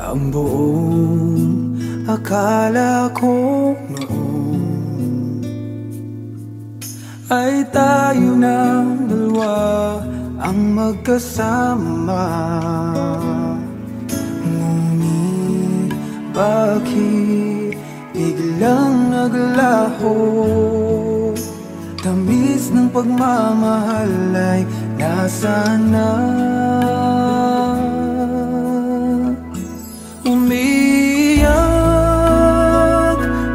Ang buong akala ko noon ay tayo ng dalawa ang magkasama. Ngunit bakit biglang naglaho? Tamis ng pagmamahal ay nasaan na? Umiyak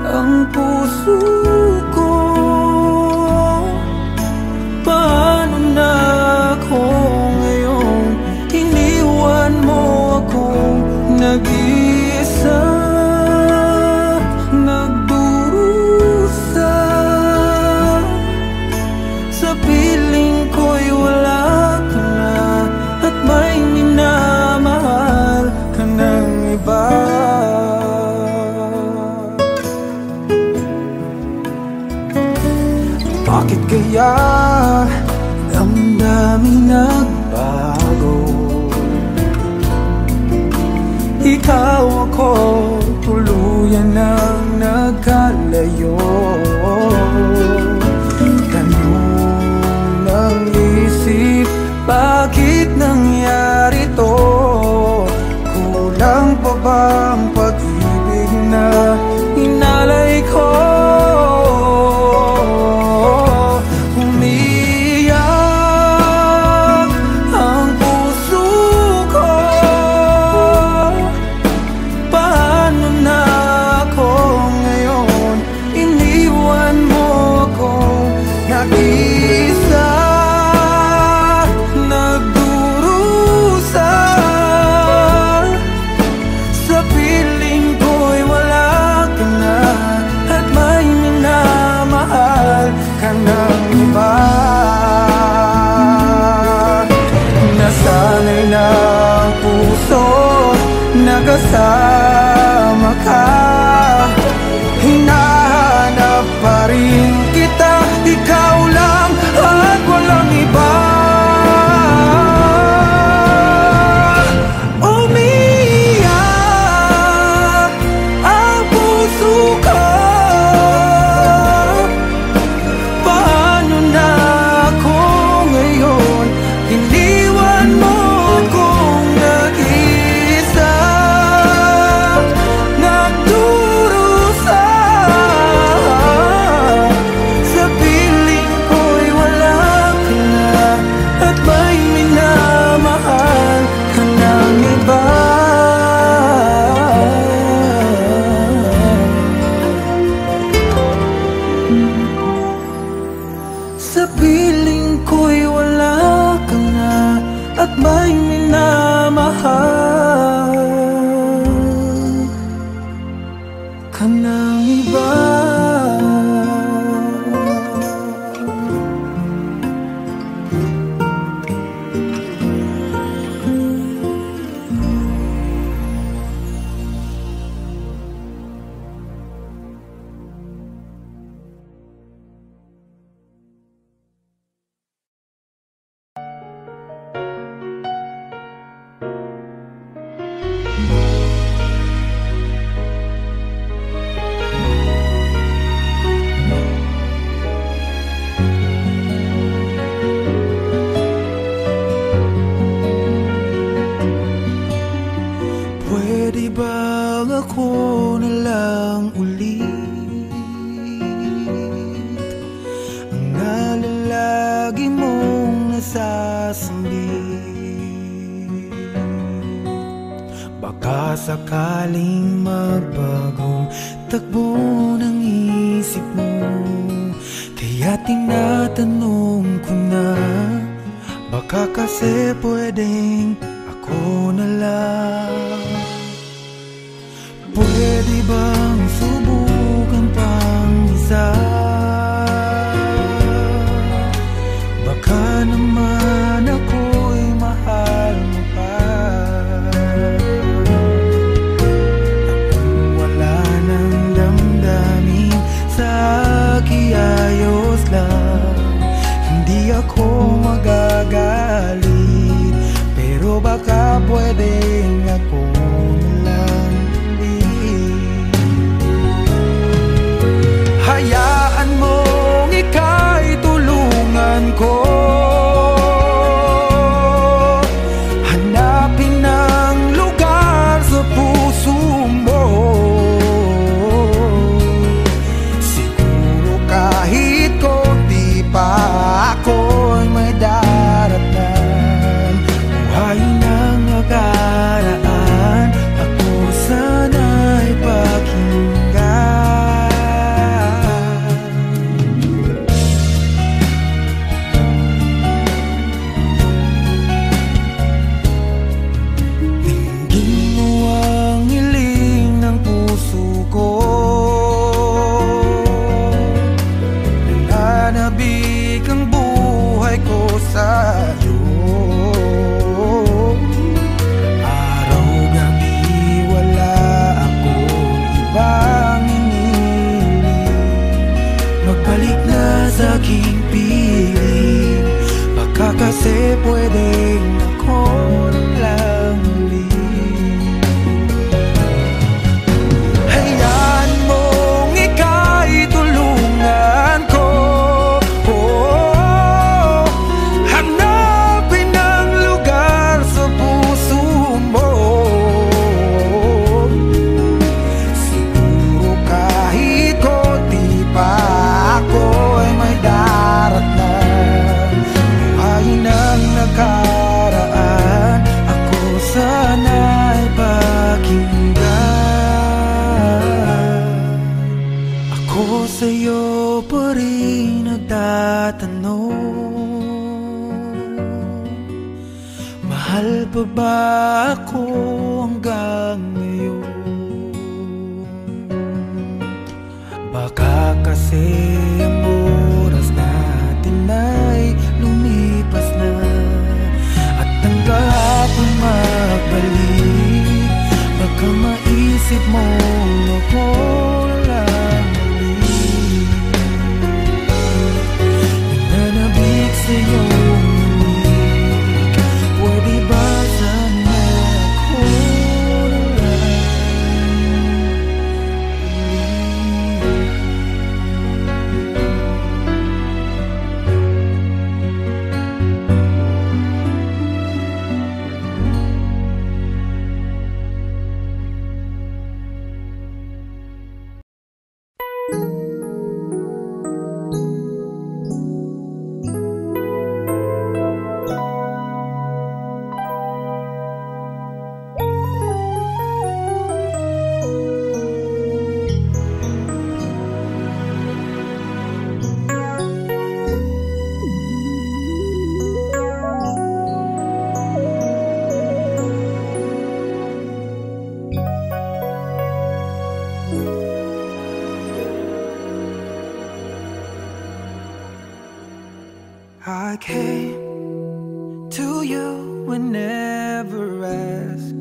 ang puso ko. Paano na ako ngayon? Iniwan mo akong nag-iisa, nagdurusa. Sa piling ko'y wala ka na, at may minamahal ka ng iba. Bakit kaya damdaming nagbago? Ikaw ako, tuluyan nang nagkalayo. Tanong ng isip, bakit nangyari to? Kulang pa ba ang pag-ibig na inalay ko? Umiyak ang puso ko. Paano na ako ngayon? Iniwan mo ako nag-isa, nagdurusa. Sa piling ko'y wala ka na, at may minamahal ka ng iba. Nasanay na ang puso, nagkasama ka. Hinahanap pa rin kita, ikaw lang at walang iba. Umiyak ang puso ko. Paano na ako ngayon? Iniwan mo akong nag-isa, nagdurusa. Sa piling ko'y wala ka na, at may minamahal ka ng iba. Sa piling ko'y wala ka na, at may minamahal ka ng iba. Pwede ba ako na lang ulit ang nalalagi mong nasasambit? Baka sakaling magbagong takbo ng isip mo, kaya tinatanong ko na, baka kasi pwedeng ako na lang. Pwede bang subukan pang isa? Baka naman ako'y mahal mo pa. Kung wala nang damdamin sa akin, ayos lang. Hindi ako magagalit, pero baka pwedeng ako na lang. sa'yo pa rin nagtatanong, mahal pa ba ako hanggang ngayon? Baka kasi ang oras natin ay lumipas na, at ang kahapon magbalik. Baka maisip mo ako lang ulit, nananabik sa'yo. Pwede ba sana ako na lang I came to you and never asked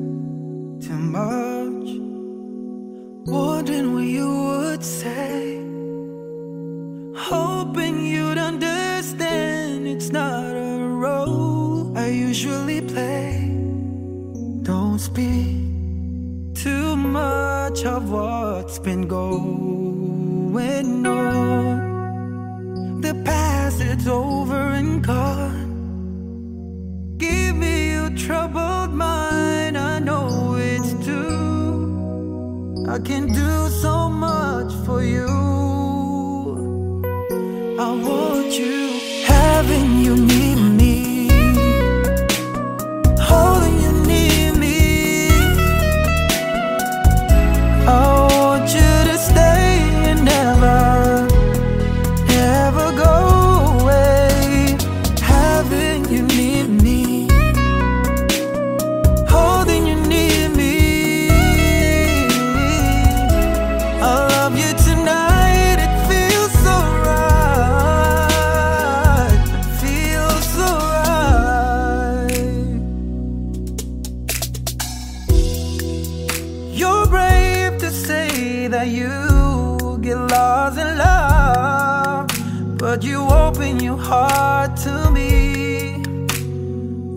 too much, wondering what you would say, hoping you'd understand it's not a role I usually play. Don't speak too much of what's been going on. The past, it's over and gone. Give me your troubled mind, I know it's true. I can do so much for you. I want you, having you near me, holding you near me. I want you to stay and never but you open your heart to me.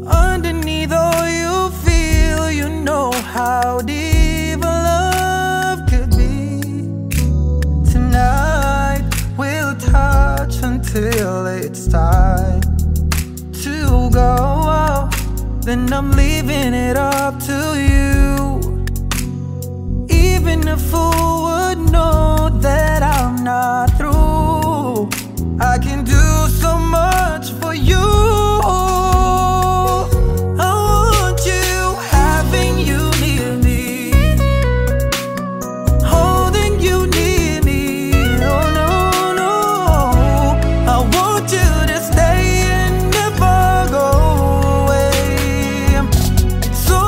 Underneath all you feel, you know how deep a love could be. Tonight we'll touch until it's time to go. Then I'm leaving it up to you. Even a fool would know that I'm not through. I can do so much for you. I want you, having you near me, holding you near me. Oh no, no, I want you to stay and never go away. So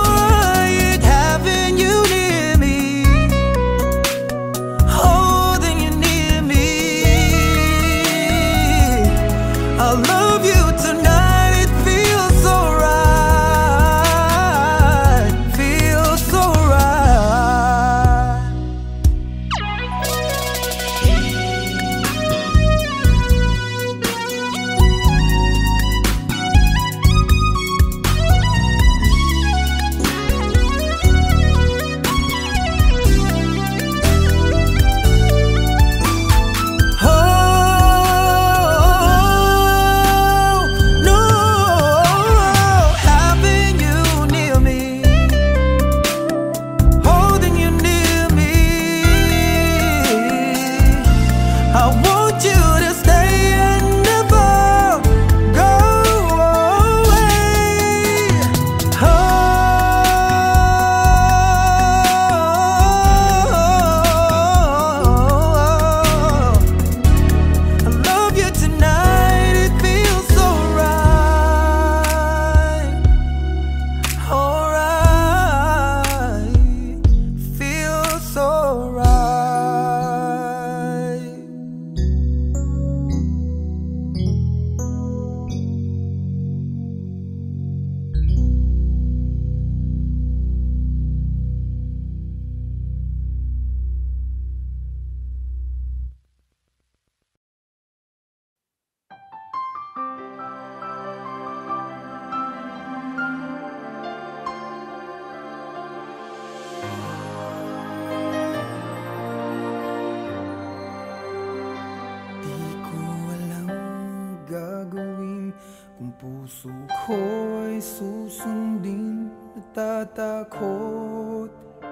takot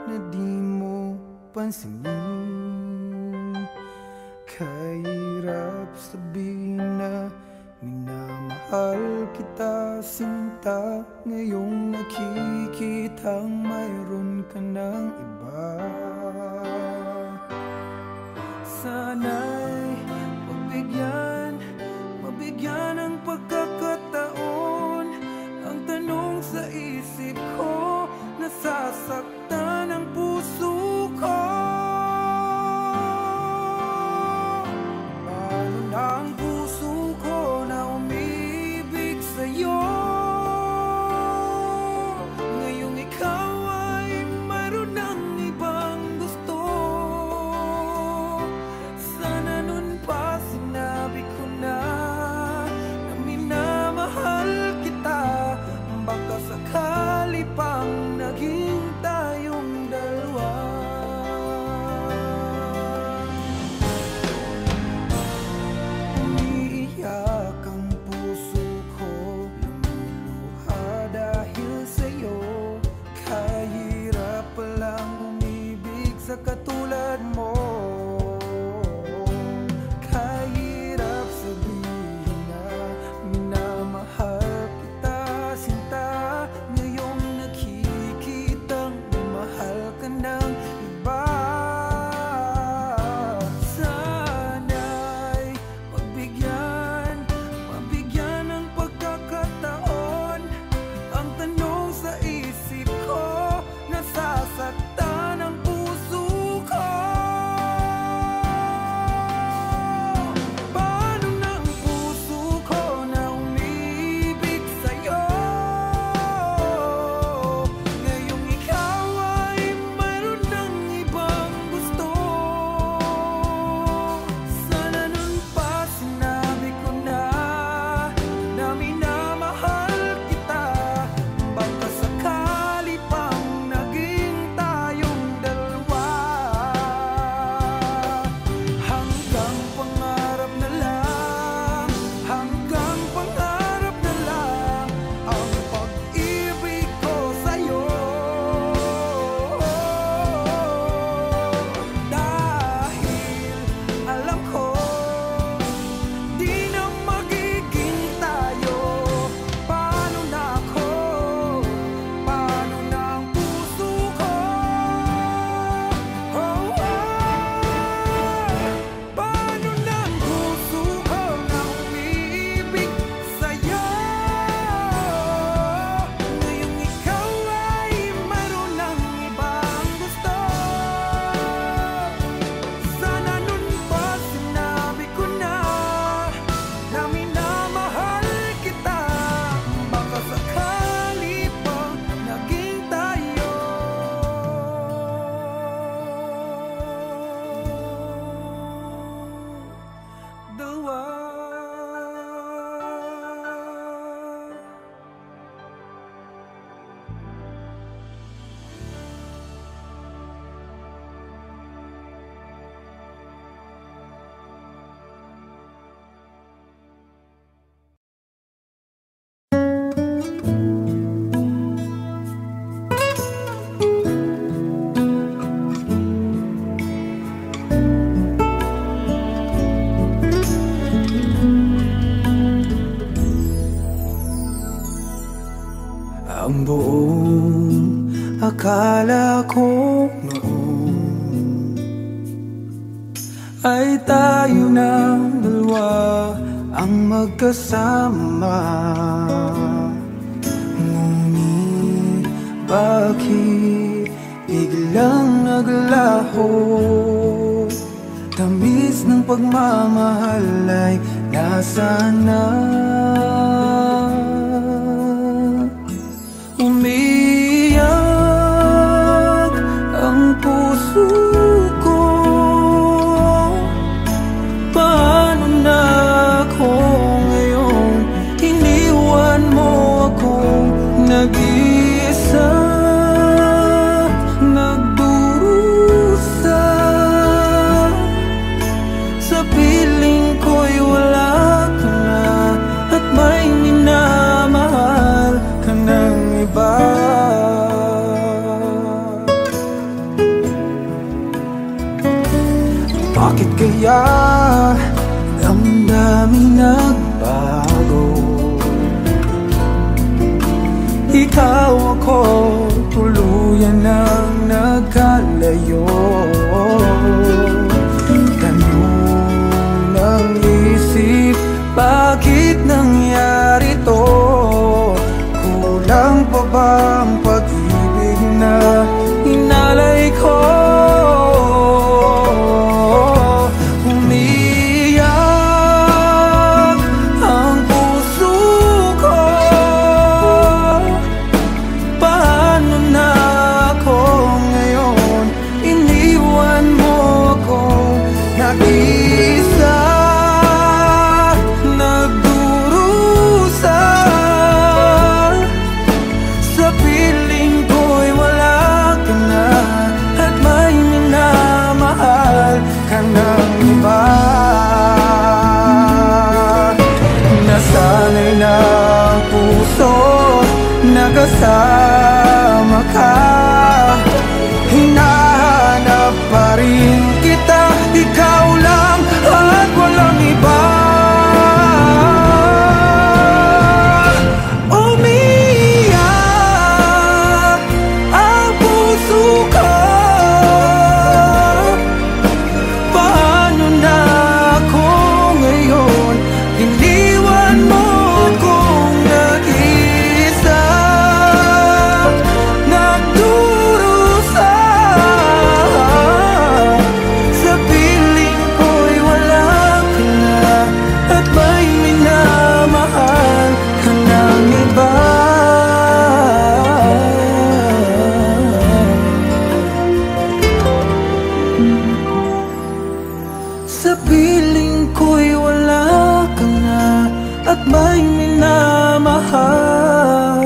na di mo pansinin. Kahirap sabihin na minamahal kita, sinta. Ngayong nakikitang mayroon ka ng iba. Sana'y mabigyan ng pagkakataon. Ang tanong sa isip ko, nasasaktan ang puso ko. Paano na ang puso ko na umibig sa'yo? Ngayong ikaw ay mayroon ng ibang gusto. Sana nun pa sinabi ko na minamahal kita. Baka sakali pang naging tayong dalawa. Umiiyak ang puso ko, lumuluha dahil sa'yo. Kahirap palang umibig sa katulad mo. Kahirap sabihin na minamahal kita, sinta. Ngayong nakikitang mahal ka ng iba. Sana'y mabigyan ng pagkakataon. Ang tanong sa isip ko, nasasaktan ang puso ko. Paano na ang puso ko na umibig sa'yo? Ngayong ikaw ay mayroon ng ibang gusto. Sana nun pa sinabi ko na minamahal kita. Baka sakali pang naging tayong dalawa. Hanggang pangarap na lang, hanggang pangarap na lang ang pag-ibig ko sa'yo. Dahil alam ko, di na magiging tayo. Paano na ako? Paano na ang puso ko? Paano na ang puso ko na umiibig sa'yo? Ngayong ikaw ay mayroon ng ibang gusto. Sana nun pa sinabi ko na minamahal kita. Baka sakali pang naging tayo dalawa. Ang buong akala ko noon ay tayo ng dalawa ang magkasama. Ngunit bakit biglang naglaho? Tamis ng pagmamahal ay nasaan na? Umiyak ang puso ko. Paano na ako ngayon? Iniwan mo akong nag-iisa, nagdurusa. Sa piling ko'y wala ka na at may Bakit kaya damdamin nagbago? Ikaw ako, tuluyan nang nagkalayo. Tanong ng isip, bakit nangyari to? Kulang pa bang pag-ibig na inalay ko? Umiyak ang puso ko. Paano na ako ngayon? Iniwan mo ako nag-isa, nagdurusa. Sa piling ko'y wala ka na, at may minamahal ka ng iba. Nasanay na ang puso, nakasama ka. Hinahanap pa rin kita, ikaw lang at walang iba. Umiyak ang puso ko. Paano na ako ngayon? Iniwan mo akong nag-isa, nagdurusa. Sa piling ko'y wala ka na, at may minamahal ka ng iba. Sa piling ko'y wala ka na, at may minamahal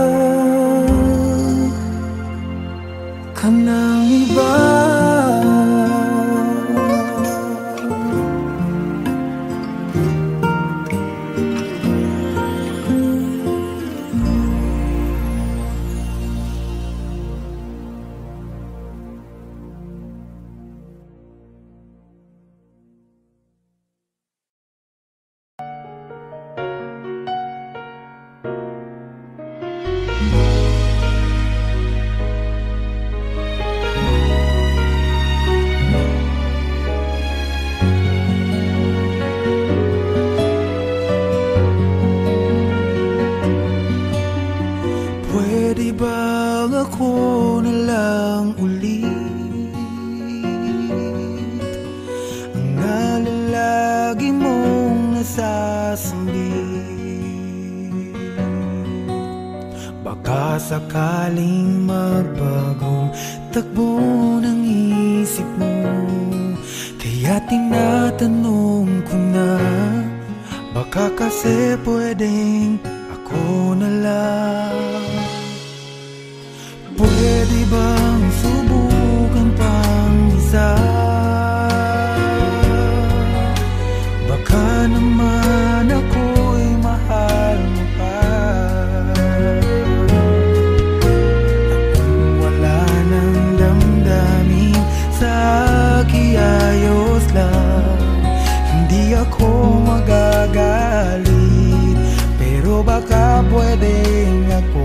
ka ng iba. Pwede bang ako na lang ulit ang nalalagi mong nasasambit? Baka sakaling magbagong takbo ng isip mo, kaya tinatanong ko na, baka kasi pwedeng ako na lang. Pwede bang subukan pang isa? Baka naman ako'y mahal mo pa. Kung wala nang damdamin sa kiayos lang, hindi ako magagalit. Pero baka pwedeng ako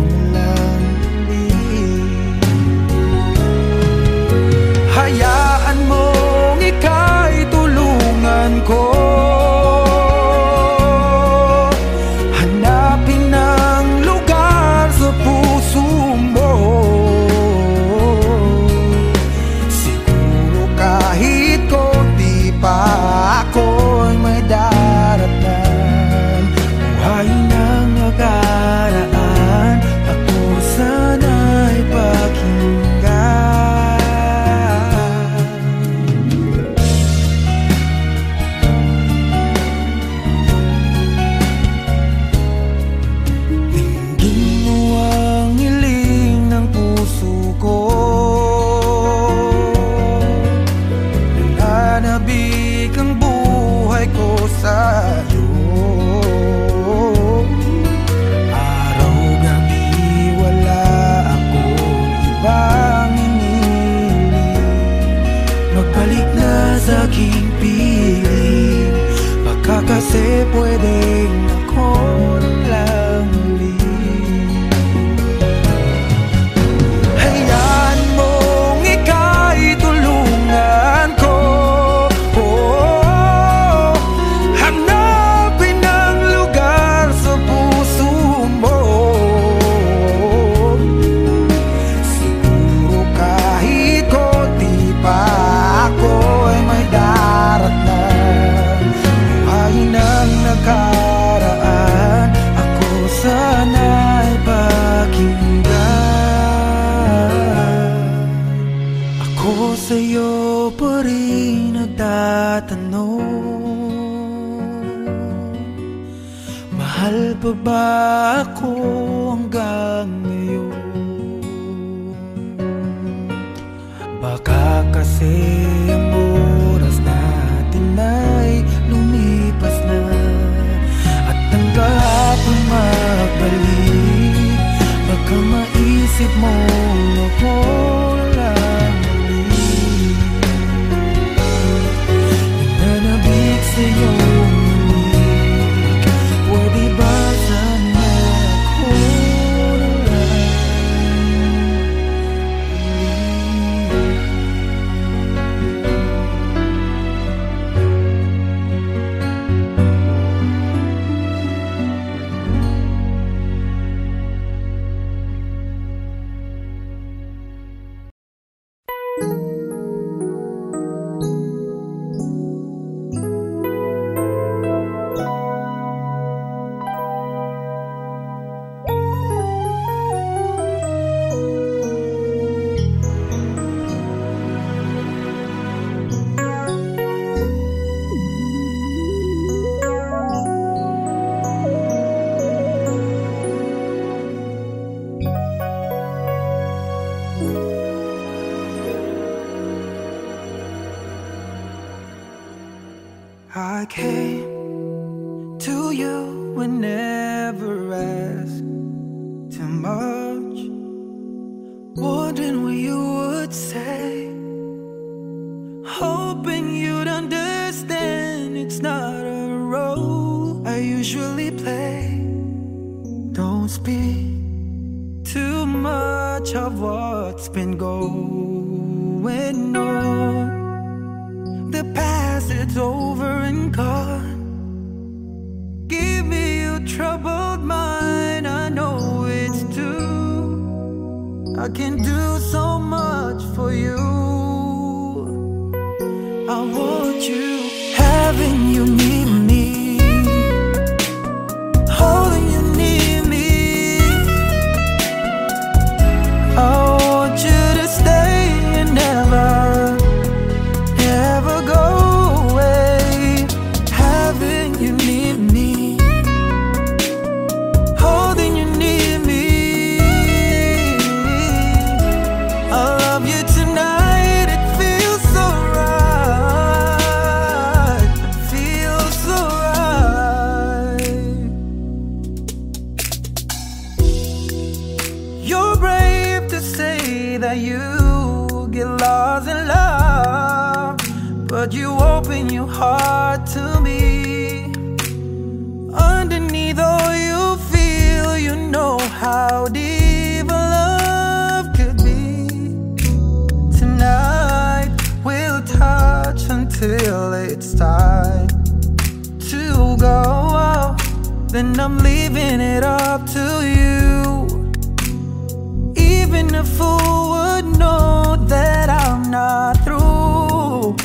na lang ulit. pwedeng ako lang ulit. Hayaan mong ika'y tulungan ko, hanapin ang lugar sa puso mo. Siguro kahit konti pa ako ay may daratnan. Buhayin ang nakaraan, ako sana'y pakinggan. Ako sa'yo pa rin nagtatanong, mahal pa ba ako hanggang ngayon? Baka kasi ang oras natin ay lumipas na, at ang kahapon magbalik. Baka maisip mo ako lang ulit. Nananabik sa'yo pwede ba sana ako na lang I came to you and never asked too much, wondering what you would say, hoping you'd understand it's not a role I usually play. Don't speak too much of what's been going on. The past, it's over and gone. Give me your troubled mind, I know it's true. I can do so much for you. I want you, having you near me, holding you near me. I want you to stay and never go away. Having you near me, holding you near me. I love you tonight, it feels so right, it feels so right. You're brave to say that you get lost in love, but you open your heart to me. Underneath all you feel, you know how deep a love could be. Tonight we'll touch until it's time to go. Then I'm leaving it up to you. Even a fool would know that I'm not through.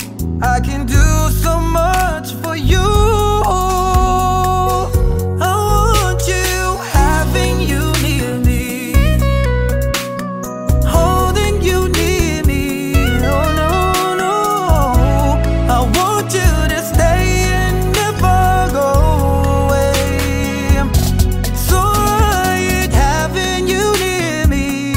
I can do so much for you. I want you, having you near me, holding you near me. Oh no, no, I want you to stay and never go away. So right, having you near me,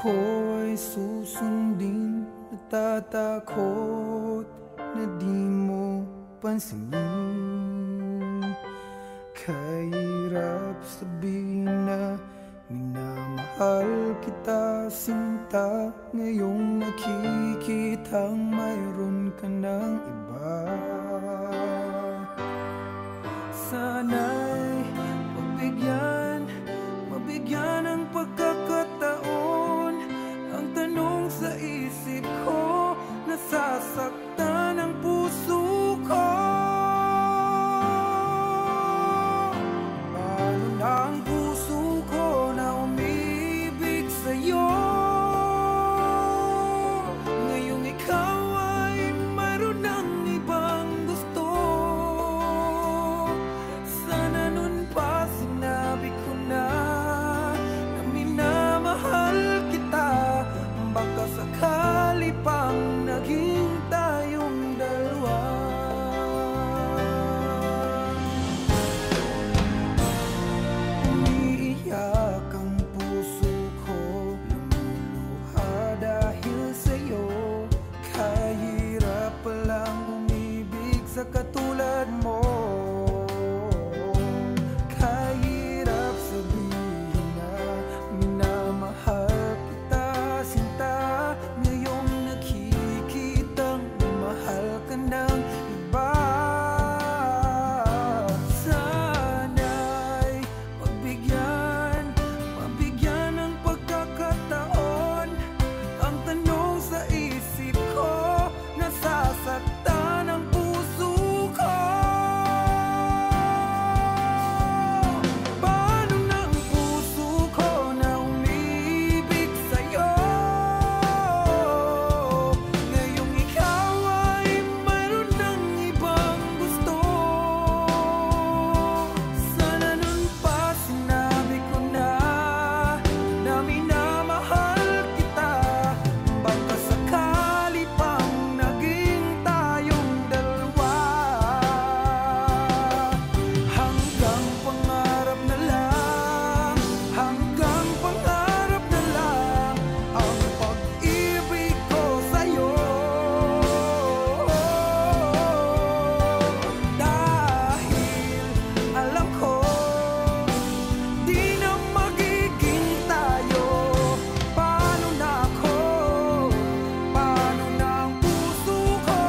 ko ay susundin. Natatakot na di mo pansinin. Kahirap sabihin na minamahal kita, sinta. Ngayong nakikitang mayroon ka ng iba. Sana'y mabigyan ng pagkakataon. Ang tanong sa isip ko, nasasaktan ang puso ko. Paano na ang puso ko na umibig sa'yo? Ngayong ikaw ay mayroon ng ibang gusto. Sana nun pa sinabi ko na minamahal kita. Baka sakali pang naging tayong dalawa. Umiiyak ang puso ko, lumuluha dahil sa'yo. Kahirap palang umibig sa katulad mo. Kahirap sabihin na minamahal kita, sinta. Ngayong nakikitang mahal ka ng iba. Sana'y mabigyan ng pagkakataon. Ang tanong sa isip ko, nasasaktan ang puso ko. Paano na ang puso ko na umibig sa'yo? Ngayong ikaw ay mayroon ng ibang gusto. Sana nun pa sinabi ko na minamahal kita. Baka sakali pang naging tayong dalawa. Hanggang pangarap na lang, hanggang pangarap na lang ang pag-ibig ko sa'yo. Dahil alam ko di na magiging tayo. Paano na ako? Paano na ang puso ko?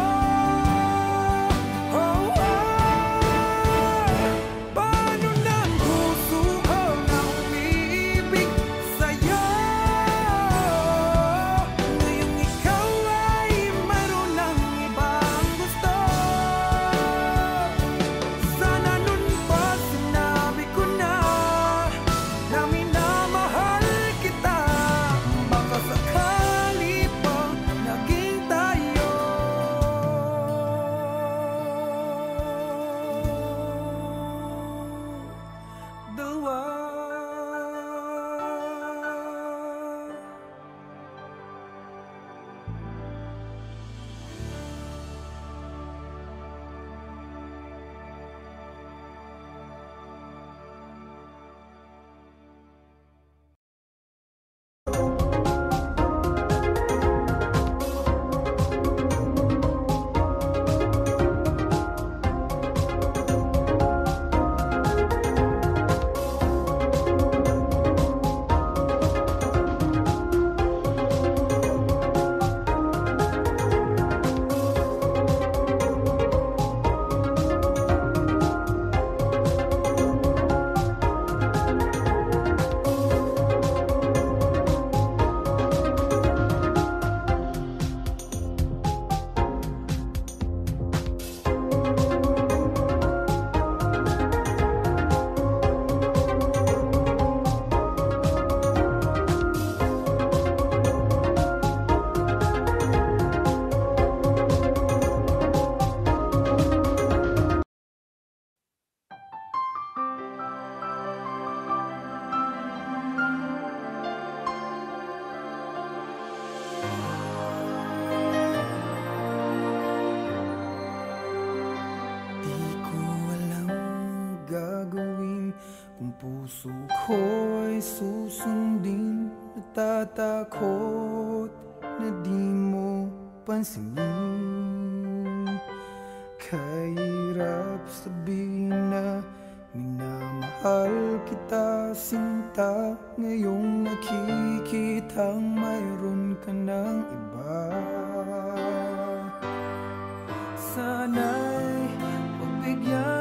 Paano na ang puso ko na umiibig sa'yo? Ngayong ikaw ay mayroon ng ibang gusto. Sana nun pa sinabi ko na minamahal kita. Baka sakali pang naging tayo dalawa. Di ko alam ang gagawin Kung puso ko'y susundin, natatakot na di mo pansinin. Kahirap sabihin na minamahal kita, sinta. Ngayong nakikitang mayroon ka ng iba. Sana'y pagbigyan